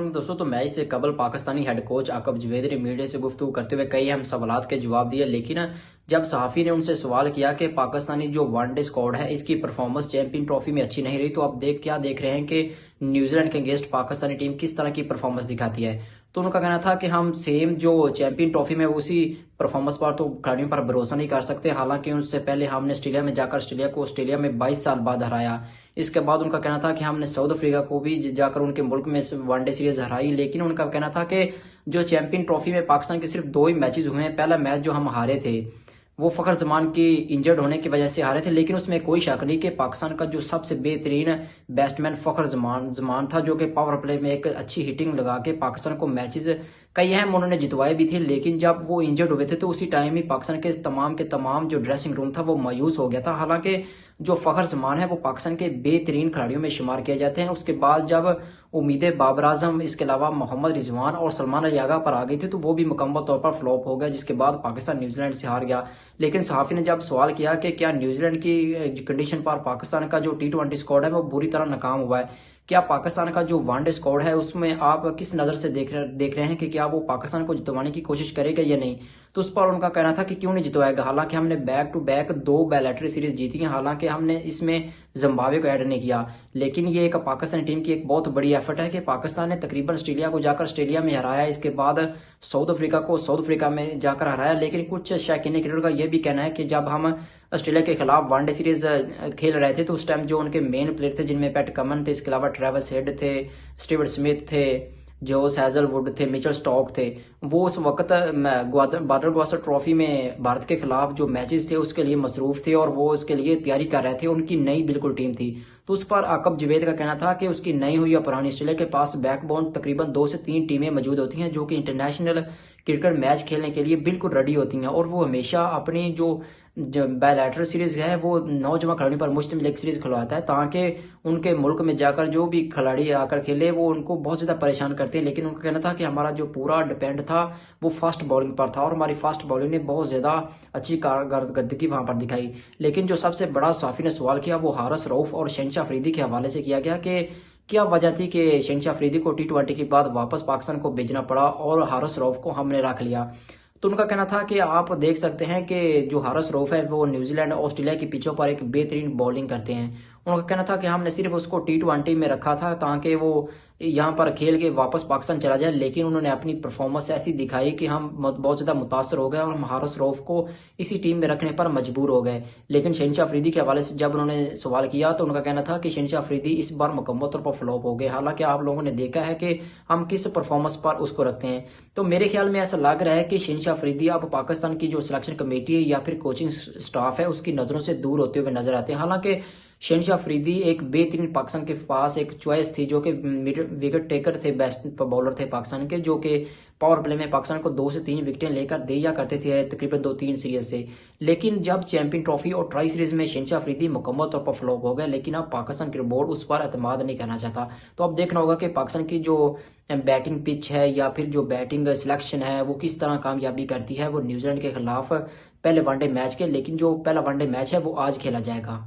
में दोस्तों, तो मैच से कबल पाकिस्तानी हेड कोच आकब जवेद ने मीडिया से गुफ्तगू करते हुए कई अहम सवालात के जवाब दिए। लेकिन जब सहाफ़ी ने उनसे सवाल किया कि पाकिस्तानी जो वनडे स्क्वाड है इसकी परफॉर्मेंस चैंपियन ट्रॉफी में अच्छी नहीं रही, तो अब देख रहे हैं कि न्यूजीलैंड के अगेंस्ट पाकिस्तानी टीम किस तरह की परफॉर्मेंस दिखाती है। तो उनका कहना था कि हम सेम जो चैंपियन ट्रॉफी में उसी परफॉर्मेंस पर तो खिलाड़ियों पर भरोसा नहीं कर सकते। हालांकि उससे पहले हमने ऑस्ट्रेलिया में जाकर ऑस्ट्रेलिया में 22 साल बाद हराया। इसके बाद उनका कहना था कि हमने साउथ अफ्रीका को भी जाकर उनके मुल्क में वनडे सीरीज हराई। लेकिन उनका कहना था कि जो चैंपियन ट्रॉफी में पाकिस्तान के सिर्फ 2 ही मैचेस हुए हैं। पहला मैच जो हम हारे थे वो फखर जमान की इंजर्ड होने की वजह से हारे थे, लेकिन उसमें कोई शक नहीं कि पाकिस्तान का जो सबसे बेहतरीन बैट्समैन फखर जमान था, जो कि पावर प्ले में एक अच्छी हिटिंग लगा के पाकिस्तान को मैचेस कई अहम उन्होंने जितवाए भी थे। लेकिन जब वो इंजर्ड हो गए थे तो उसी टाइम ही पाकिस्तान के तमाम जो ड्रेसिंग रूम था वो मायूस हो गया था। हालांकि जो फखर जमान है वो पाकिस्तान के बेहतरीन खिलाड़ियों में शुमार किए जाते हैं। उसके बाद जब उम्मीदें बाबर आजम, इसके अलावा मोहम्मद रिजवान और सलमान अली आगा पर आ गई थी तो वो भी मुकम्मल तौर पर फ्लॉप हो गया, जिसके बाद पाकिस्तान न्यूजीलैंड से हार गया। लेकिन सहाफ़ी ने जब सवाल किया कि क्या न्यूजीलैंड की कंडीशन पर पाकिस्तान का जो T20 स्क्वाड है वो बुरी तरह नाकाम हुआ है, क्या पाकिस्तान का जो वनडे स्क्वाड है उसमें आप किस नज़र से देख रहे हैं कि क्या वो पाकिस्तान को जितवाने की कोशिश करेगा या नहीं। तो उस पर उनका कहना था कि क्यों नहीं जितवाएगा, हालांकि हमने back to back 2 bilateral series जीती हैं। हालांकि हमने इसमें जिम्बाब्वे को ऐड नहीं किया, लेकिन ये एक पाकिस्तानी टीम की एक बहुत बड़ी एफर्ट है कि पाकिस्तान ने तकरीबन ऑस्ट्रेलिया को जाकर ऑस्ट्रेलिया में हराया, इसके बाद साउथ अफ्रीका को साउथ अफ्रीका में जाकर हराया। लेकिन कुछ शौकीन क्रिकेटर का यह भी कहना है कि जब हम ऑस्ट्रेलिया के खिलाफ वनडे सीरीज खेल रहे थे तो उस टाइम जो उनके मेन प्लेयर थे, जिनमें पैट कमन थे, इसके अलावा ट्रेविस हेड थे, स्टीवन स्मिथ थे, जोस हैजलवुड थे, मिचेल स्टॉक थे, वो उस वक्त बॉर्डर गावस्कर ट्रॉफी में भारत के खिलाफ जो मैचेस थे उसके लिए मसरूफ थे और वो उसके लिए तैयारी कर रहे थे। उनकी नई बिल्कुल टीम थी। तो उस पर आकब जवेद का कहना था कि उसकी नई हुई या पुरानी, ऑस्ट्रेलिया के पास बैकबोन तकरीबन 2 से 3 टीमें मौजूद होती हैं जो कि इंटरनेशनल क्रिकेट मैच खेलने के लिए बिल्कुल रेडी होती हैं और वो हमेशा अपनी जो बायलैटरल सीरीज है वो नौजवान खिलाड़ियों पर मुश्तमिल एक सीरीज खिलवाता है, ताकि उनके मुल्क में जाकर जो भी खिलाड़ी आकर खेले वो उनको बहुत ज़्यादा परेशान करते हैं। लेकिन उनका कहना था कि हमारा जो पूरा डिपेंड था वो फास्ट बॉलिंग पर था और हमारी फास्ट बॉलिंग ने बहुत ज़्यादा अच्छी कारकर्दगी वहाँ पर दिखाई। लेकिन जो सबसे बड़ा साफ़ी ने सवाल किया वो हारिस रऊफ और शहनशाह अफरीदी के हवाले से किया गया कि क्या वजह थी कि शहनशाह अफरीदी को T20 के बाद वापस पाकिस्तान को भेजना पड़ा और हारिस रऊफ को हमने रख लिया। तो उनका कहना था कि आप देख सकते हैं कि जो हारिस रऊफ है वो न्यूजीलैंड और ऑस्ट्रेलिया की पिचों पर एक बेहतरीन बॉलिंग करते हैं। उनका कहना था कि हमने सिर्फ उसको T20 में रखा था ताकि वो यहाँ पर खेल के वापस पाकिस्तान चला जाए, लेकिन उन्होंने अपनी परफॉर्मेंस ऐसी दिखाई कि हम बहुत ज़्यादा मुतासर हो गए और हम हारिस रऊफ को इसी टीम में रखने पर मजबूर हो गए। लेकिन शहनशाह अफरीदी के हवाले से जब उन्होंने सवाल किया तो उनका कहना था कि शहनशाह अफरीदी इस बार मुकम्मल तौर पर फ्लॉप हो गए। हालांकि आप लोगों ने देखा है कि हम किस परफॉर्मेंस पर उसको रखते हैं। तो मेरे ख्याल में ऐसा लग रहा है कि शहनशाह अफरीदी अब पाकिस्तान की जो सिलेक्शन कमेटी है या फिर कोचिंग स्टाफ है उसकी नज़रों से दूर होते हुए नजर आते हैं। हालांकि शहनशाह अफरीदी एक बेहतरीन पाकिस्तान के पास एक चॉइस थी, जो कि विकेट टेकर थे, बेस्ट बॉलर थे पाकिस्तान के, जो कि पावर प्ले में पाकिस्तान को 2 से 3 विकेटें लेकर दिया करते थे तकरीबन 2-3 सीरीज से। लेकिन जब चैंपियन ट्रॉफी और ट्राई सीरीज में शहनशाह अफरीदी मुकम्मल तौर पर फ्लॉप हो गए, लेकिन अब पाकिस्तान क्रिकेट बोर्ड उस पर एतमाद नहीं करना चाहता। तो अब देखना होगा कि पाकिस्तान की जो बैटिंग पिच है या फिर जो बैटिंग सिलेक्शन है वो किस तरह कामयाबी करती है वो न्यूजीलैंड के खिलाफ पहले वनडे मैच के। लेकिन जो पहला वनडे मैच है वो आज खेला जाएगा।